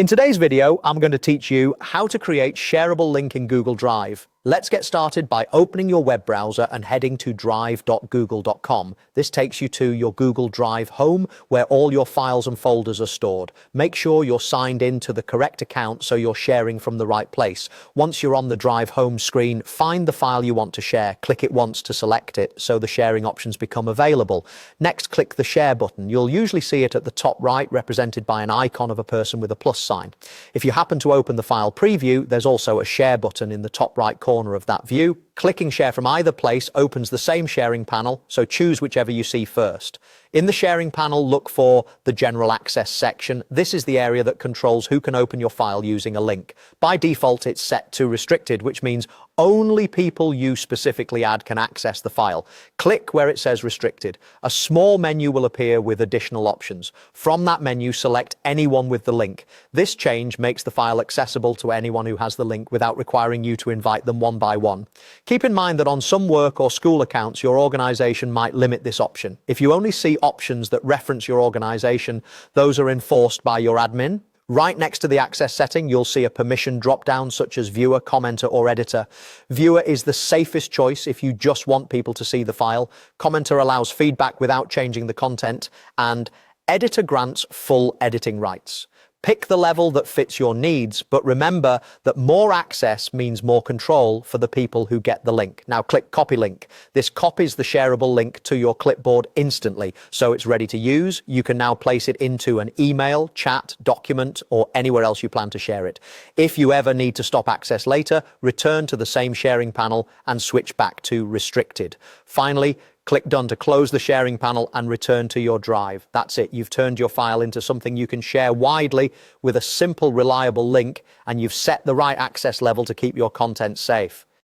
In today's video, I'm going to teach you how to create shareable link in Google Drive. Let's get started by opening your web browser and heading to drive.google.com. This takes you to your Google Drive home where all your files and folders are stored. Make sure you're signed in to the correct account so you're sharing from the right place. Once you're on the Drive home screen, find the file you want to share. Click it once to select it so the sharing options become available. Next, click the share button. You'll usually see it at the top right, represented by an icon of a person with a plus sign. If you happen to open the file preview, there's also a share button in the top right corner of that view. Clicking share from either place opens the same sharing panel, so choose whichever you see first. In the sharing panel, look for the general access section. This is the area that controls who can open your file using a link. By default, it's set to restricted, which means only people you specifically add can access the file. Click where it says restricted. A small menu will appear with additional options. From that menu, select anyone with the link. This change makes the file accessible to anyone who has the link without requiring you to invite them one by one. Keep in mind that on some work or school accounts, your organization might limit this option. If you only see options that reference your organization, those are enforced by your admin. Right next to the access setting, you'll see a permission drop-down such as viewer, commenter, or editor. Viewer is the safest choice if you just want people to see the file. Commenter allows feedback without changing the content, and editor grants full editing rights. Pick the level that fits your needs, but remember that more access means more control for the people who get the link. Now click Copy Link. This copies the shareable link to your clipboard instantly, so it's ready to use. You can now place it into an email, chat, document, or anywhere else you plan to share it. If you ever need to stop access later, return to the same sharing panel and switch back to restricted. Finally, click Done to close the sharing panel and return to your drive. That's it. You've turned your file into something you can share widely with a simple, reliable link, and you've set the right access level to keep your content safe.